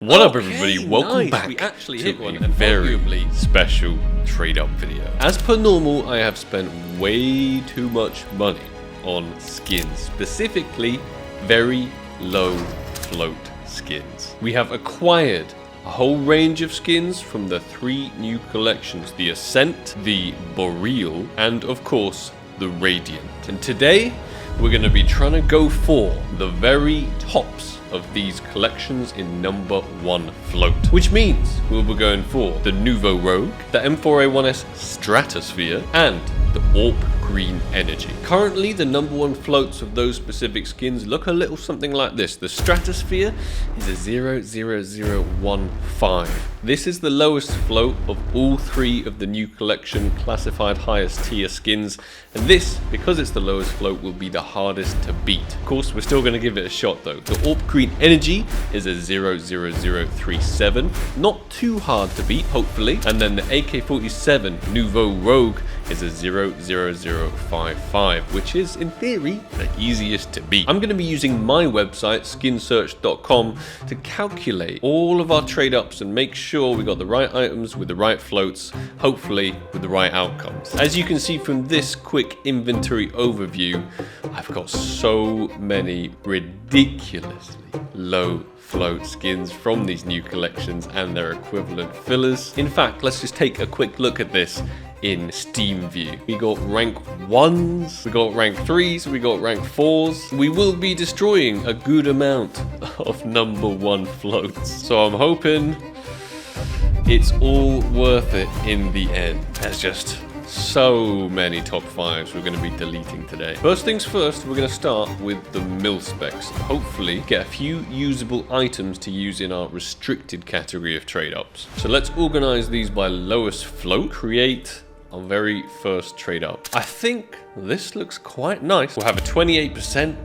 What up, everybody? Welcome back we actually to hit one, a and very arguably special trade-up video. As per normal, I have spent way too much money on skins, specifically very low float skins. We have acquired a whole range of skins from the 3 new collections: the Ascent, the Boreal, and of course, the Radiant. And today, we're going to be trying to go for the very tops of these collections in number 1 float, which means we'll be going for the Nouveau Rogue, the M4A1S Stratosphere, and the AWP Green Energy. Currently, the number 1 floats of those specific skins look a little something like this. The Stratosphere is a 00015. This is the lowest float of all 3 of the new collection classified highest tier skins, and this, because it's the lowest float, will be the hardest to beat. Of course, we're still going to give it a shot though. The AWP Green Energy is a 00037, not too hard to beat, hopefully. And then the AK-47 Nouveau Rogue is a 00055, which is in theory the easiest to beat. I'm going to be using my website skinsearch.com to calculate all of our trade ups and make sure we got the right items with the right floats, hopefully with the right outcomes. As you can see from this quick inventory overview, I've got so many ridiculously low float skins from these new collections and their equivalent fillers. In fact, let's just take a quick look at this in Steam view. We got rank 1s, we got rank 3s, we got rank 4s. We will be destroying a good amount of number 1 floats. So I'm hoping it's all worth it in the end. There's just so many top 5s we're going to be deleting today. First things first, we're going to start with the Milspecs. Hopefully get a few usable items to use in our restricted category of trade-ups. So let's organize these by lowest float, create our very first trade-up. I think this looks quite nice. We'll have a 28%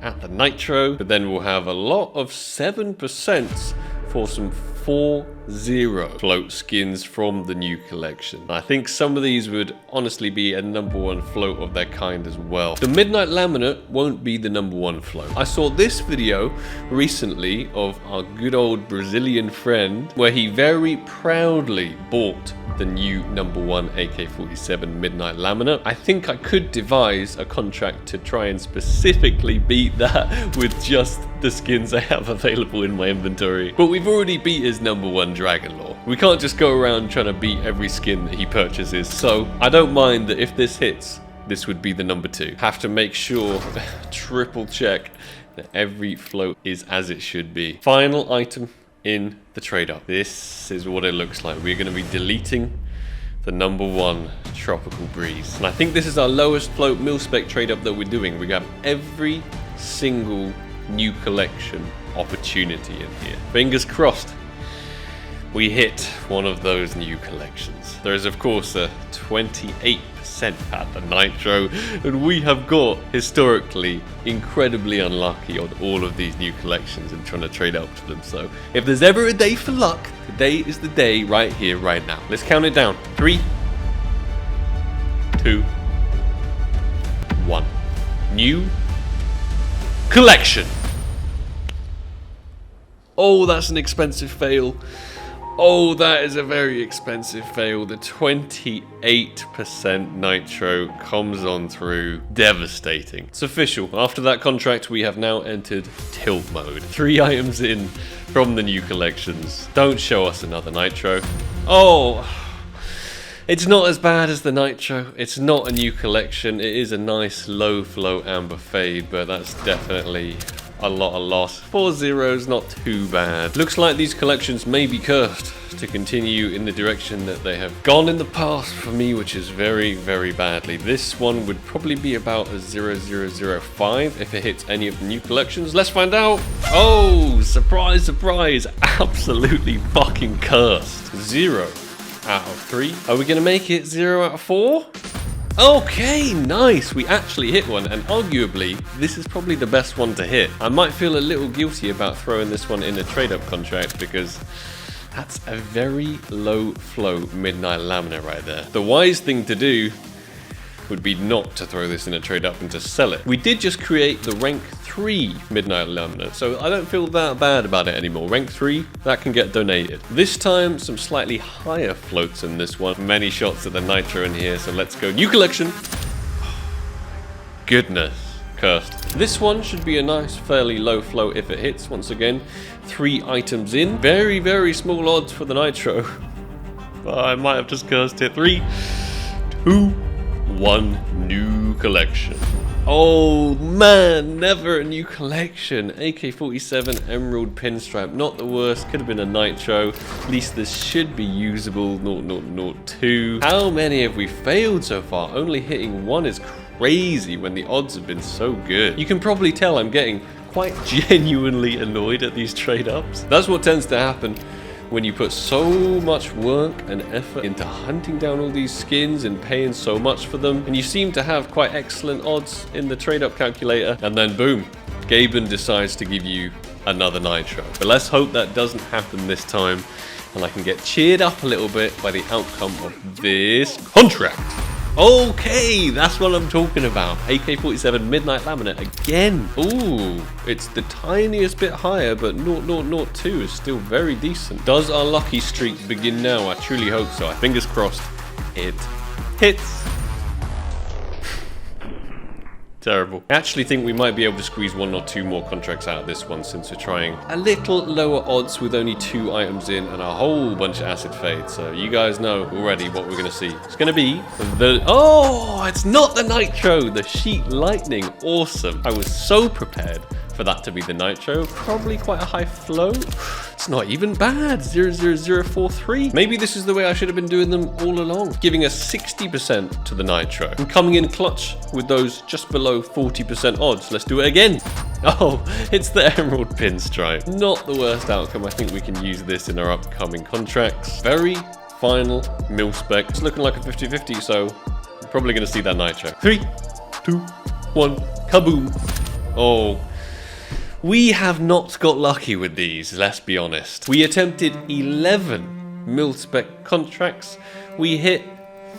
at the Nitro, but then we'll have a lot of 7% for some 4-0 float skins from the new collection. I think some of these would honestly be a number 1 float of their kind as well. The Midnight Laminate won't be the number 1 float. I saw this video recently of our good old Brazilian friend where he very proudly bought the new number 1 AK-47 Midnight Laminate. I think I could devise a contract to try and specifically beat that with just the skins I have available in my inventory. But we've already beat his number 1 Dragon Lore. We can't just go around trying to beat every skin that he purchases. So I don't mind that if this hits, this would be the number 2. Have to make sure, triple check that every float is as it should be. Final item in the trade up. This is what it looks like. We're going to be deleting the number 1 Tropical Breeze. And I think this is our lowest float Milspec trade up that we're doing. We have every single new collection opportunity in here. Fingers crossed we hit one of those new collections. There is of course a 28% at the Nitro, and we have got historically incredibly unlucky on all of these new collections and trying to trade up to them. So if there's ever a day for luck, today is the day right here, right now. Let's count it down. 3, 2, 1. New collection. Oh, that's an expensive fail. Oh, that is a very expensive fail. The 28% Nitro comes on through. Devastating. It's official. After that contract, we have now entered tilt mode. 3 items in from the new collections. Don't show us another Nitro. Oh, it's not as bad as the Nitro. It's not a new collection. It is a nice low flow amber fade, but that's definitely a lot of loss. 4 zeros, not too bad. Looks like these collections may be cursed to continue in the direction that they have gone in the past for me, which is very, very badly. This one would probably be about a 0005 if it hits any of the new collections. Let's find out. Oh, surprise, surprise. Absolutely fucking cursed. 0 out of 3. Are we gonna make it 0 out of 4? Okay, nice. We actually hit one, and arguably, this is probably the best one to hit. I might feel a little guilty about throwing this one in a trade-up contract because that's a very low flow Midnight Laminate right there. The wise thing to do would be not to throw this in a trade up and to sell it. We did just create the rank 3 Midnight Laminate, so I don't feel that bad about it anymore. Rank 3, that can get donated. This time, some slightly higher floats in this one. Many shots at the nitro in here, so let's go. New collection. Goodness. Cursed. This one should be a nice, fairly low float if it hits. Once again, 3 items in. Very, very small odds for the nitro. I might have just cursed it. 3, 2, 1. New collection. Oh man, never a new collection. AK-47 Emerald Pinstripe, not the worst. Could have been a nitro. At least this should be usable. 0.002. How many have we failed so far? Only hitting 1 is crazy when the odds have been so good. You can probably tell I'm getting quite genuinely annoyed at these trade-ups. That's what tends to happen when you put so much work and effort into hunting down all these skins and paying so much for them, and you seem to have quite excellent odds in the trade-up calculator, and then boom, Gaben decides to give you another nitro. But let's hope that doesn't happen this time, and I can get cheered up a little bit by the outcome of this contract. Okay, that's what I'm talking about. AK-47 Midnight Laminate again. Ooh, it's the tiniest bit higher, but 0.002 is still very decent. Does our lucky streak begin now? I truly hope so. Fingers crossed it hits. Terrible. I actually think we might be able to squeeze 1 or 2 more contracts out of this one, since we're trying a little lower odds with only 2 items in and a whole bunch of acid fade. So you guys know already what we're going to see. It's going to be the... Oh, it's not the nitro, the sheet lightning. Awesome. I was so prepared for that to be the nitro. Probably quite a high float. It's not even bad. 0.00043. Maybe this is the way I should have been doing them all along. Giving us 60% to the nitro and coming in clutch with those just below 40% odds. Let's do it again. Oh, it's the Emerald Pinstripe. Not the worst outcome. I think we can use this in our upcoming contracts. Very final Milspecs. It's looking like a 50-50, so we're probably going to see that nitro. 3, 2, 1, kaboom. Oh. We have not got lucky with these, let's be honest. We attempted 11 Milspec contracts. We hit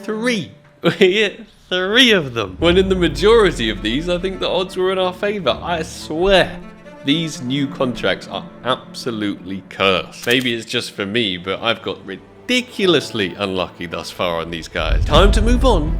3. We hit 3 of them. When in the majority of these, I think the odds were in our favor. I swear, these new contracts are absolutely cursed. Maybe it's just for me, but I've got ridiculously unlucky thus far on these guys. Time to move on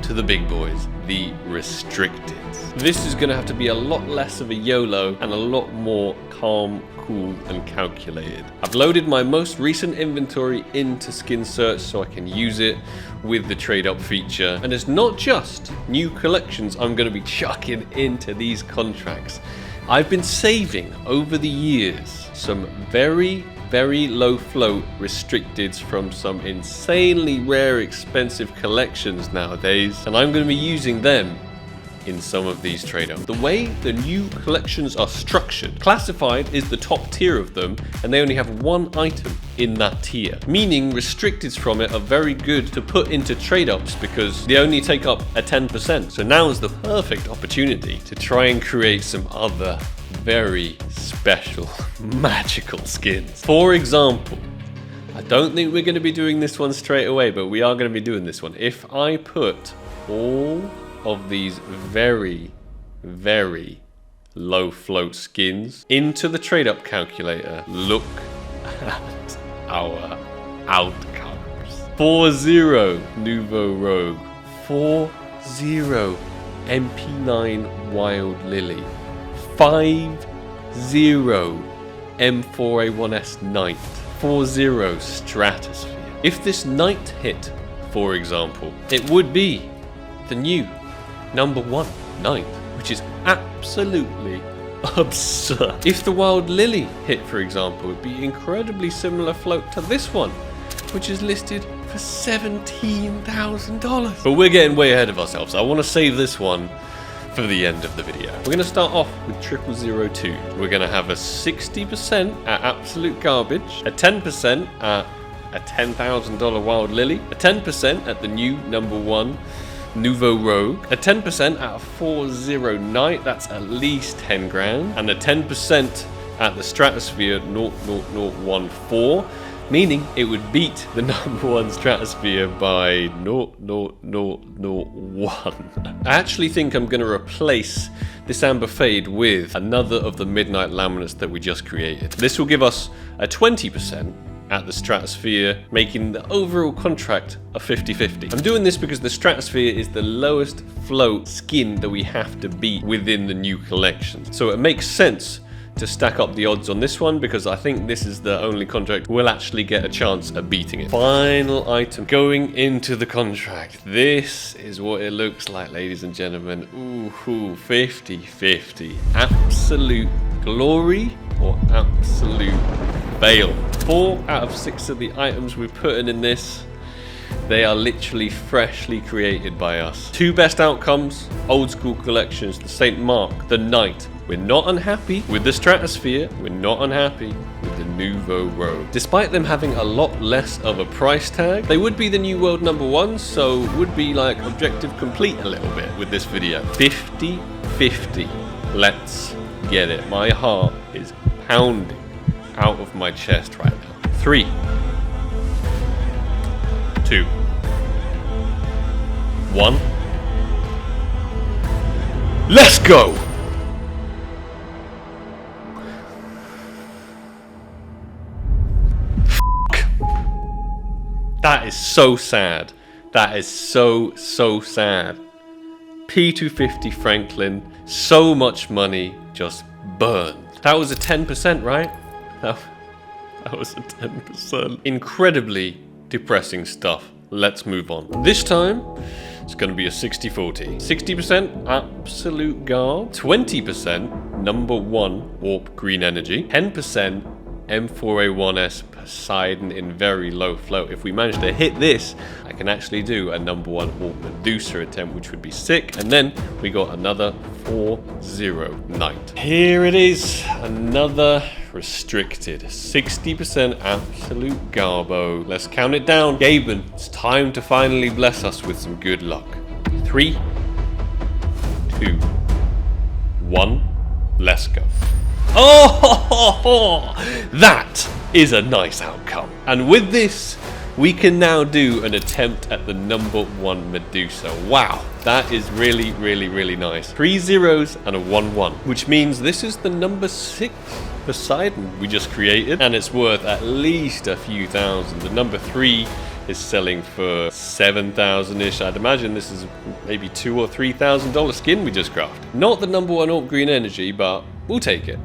to the big boys, the restricted. This is going to have to be a lot less of a YOLO and a lot more calm, cool, and calculated. I've loaded my most recent inventory into Skin Search so I can use it with the trade-up feature. And it's not just new collections I'm going to be chucking into these contracts. I've been saving over the years some very low float restricteds from some insanely rare, expensive collections nowadays, and I'm going to be using them in some of these trade-ups. The way the new collections are structured, classified is the top tier of them, and they only have 1 item in that tier, meaning restricteds from it are very good to put into trade-ups because they only take up a 10%. So now is the perfect opportunity to try and create some other very special magical skins. For example, I don't think we're going to be doing this one straight away, but we are going to be doing this one. If I put all of these very low float skins into the trade up calculator, look at our outcomes. 4-0 Nouveau Rogue, 4-0 MP9 Wild Lily, 5-0 M4A1S Knight, 4-0 Stratosphere. If this Knight hit, for example, it would be the new #1 Knight, which is absolutely absurd. If the Wild Lily hit, for example, it would be incredibly similar float to this one, which is listed for $17,000. But we're getting way ahead of ourselves. I want to save this one for the end of the video. We're going to start off with 0002. We're going to have a 60% at absolute garbage, a 10% at a $10,000 Wild Lily, a 10% at the new #1 Nouveau Rogue, a 10% at a 4-0 Knight, that's at least 10 grand, and a 10% at the Stratosphere 0014. meaning it would beat the number 1 Stratosphere by 0.0001. I actually think I'm going to replace this amber fade with another of the midnight laminates that we just created. This will give us a 20% at the Stratosphere, making the overall contract a 50-50. I'm doing this because the Stratosphere is the lowest float skin that we have to beat within the new collection. So it makes sense to stack up the odds on this one because I think this is the only contract we'll actually get a chance at beating it. Final item going into the contract. This is what it looks like, ladies and gentlemen. Ooh, 50-50. Absolute glory or absolute fail. 4 out of 6 of the items we're putting in this, they are literally freshly created by us. 2 best outcomes, old school collections, the St. Mark, the Knight. We're not unhappy with the Stratosphere, we're not unhappy with the Nouveau Rogue. Despite them having a lot less of a price tag, they would be the new world number 1, so would be like objective complete a little bit with this video. 50-50. Let's get it. My heart is pounding out of my chest right now. 3, 2, 1. Let's go! That is so sad. That is so sad. P250 Franklin, so much money just burned. That was a 10%, right? That was a 10%. Incredibly depressing stuff. Let's move on. This time, it's going to be a 60-40. 60% absolute garb, 20% number 1 warp green energy, 10% M4A1S Poseidon in very low float. If we manage to hit this, I can actually do a number 1 warp Medusa attempt, which would be sick. And then we got another 4-0 Knight. Here it is, another restricted 60% absolute garbo. Let's count it down. Gaben, it's time to finally bless us with some good luck. 3, 2, 1, let's go. Oh, that is a nice outcome. And with this, we can now do an attempt at the number 1 Medusa. Wow, that is really nice. 3 zeros and a 1-1, which means this is the number 6 Poseidon we just created, and it's worth at least a few thousand. The number 3 is selling for 7,000-ish. I'd imagine this is maybe $2,000 or $3,000 skin we just crafted. Not the number 1 Orc Green Energy, but we'll take it.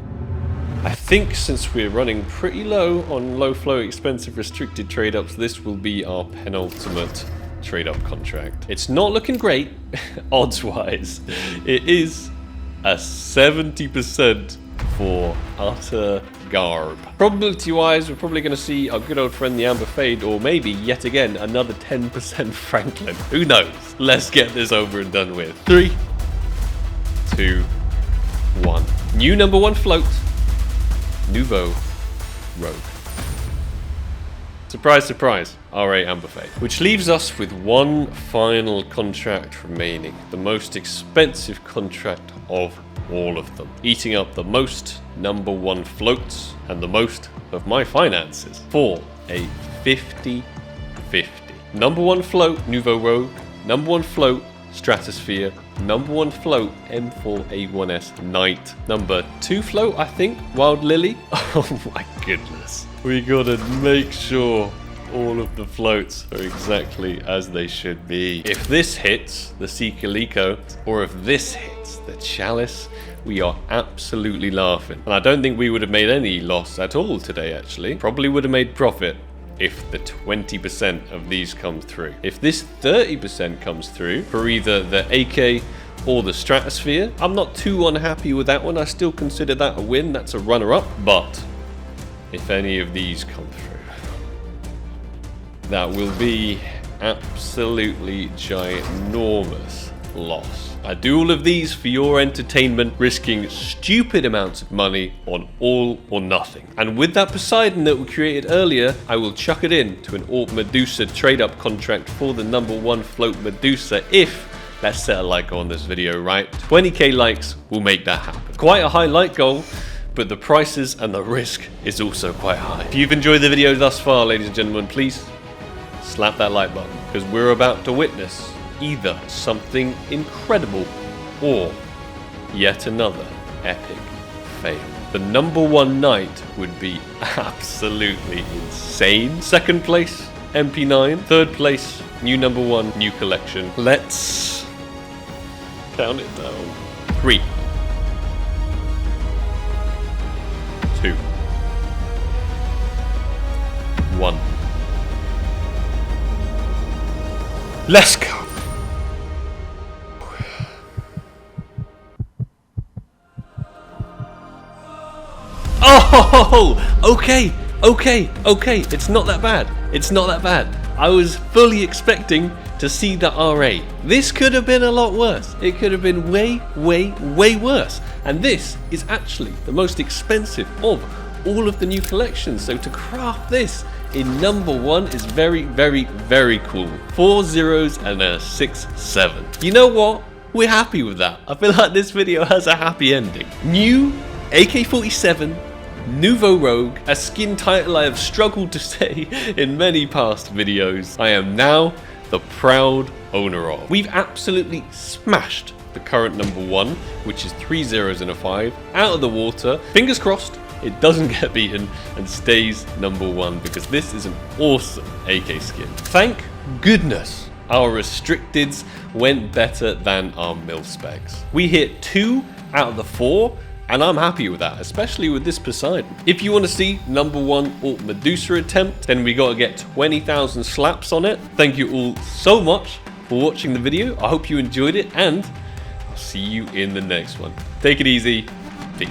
I think since we're running pretty low on low flow expensive restricted trade ups, this will be our penultimate trade up contract. It's not looking great odds wise. It is a 70% for utter garb. Probability wise, we're probably going to see our good old friend the Amber Fade, or maybe yet again another 10% Franklin. Who knows? Let's get this over and done with. 3, 2, 1. New number 1 float. Nouveau Rogue. Surprise, surprise, R8 Amber Fade. Which leaves us with one final contract remaining. The most expensive contract of all of them. Eating up the most number 1 floats and the most of my finances for a 50-50. Number 1 float, Nouveau Rogue. Number 1 float, Stratosphere. Number 1 float, M4A1S Knight. Number 2 float, I think, Wild Lily. Oh my goodness. We gotta make sure all of the floats are exactly as they should be. If this hits the Sikalico, or if this hits the Chalice, we are absolutely laughing. And I don't think we would have made any loss at all today, actually. Probably would have made profit if the 20% of these come through. If this 30% comes through for either the AK or the Stratosphere, I'm not too unhappy with that one. I still consider that a win. That's a runner-up. But if any of these come through, that will be absolutely ginormous loss. I do all of these for your entertainment, risking stupid amounts of money on all or nothing. And with that Poseidon that we created earlier, I will chuck it in to an Orc Medusa trade-up contract for the number 1 float Medusa if, let's set a like on this video, right? 20k likes will make that happen. Quite a high like goal, but the prices and the risk is also quite high. If you've enjoyed the video thus far, ladies and gentlemen, please slap that like button, because we're about to witness either something incredible or yet another epic fail. The number one night would be absolutely insane. Second place, MP9. Third place, new number one, new collection. Let's count it down. 3, 2, 1. Let's go. Oh, okay. It's not that bad. I was fully expecting to see the RA. This could have been a lot worse. It could have been way worse. And this is actually the most expensive of all of the new collections. So to craft this in number one is very cool. 4 zeros and a 6 7. You know what? We're happy with that. I feel like this video has a happy ending. New AK-47 Nouveau Rogue, a skin title I have struggled to say in many past videos. I am now the proud owner of. We've absolutely smashed the current number one, which is 3 zeros and a 5, out of the water. Fingers crossed it doesn't get beaten and stays number one, because this is an awesome AK skin. Thank goodness our restricteds went better than our Milspecs. We hit 2 out of the 4, and I'm happy with that, especially with this Poseidon. If you want to see number one Alt Medusa attempt, then we got to get 20,000 slaps on it. Thank you all so much for watching the video. I hope you enjoyed it, and I'll see you in the next one. Take it easy. Peace.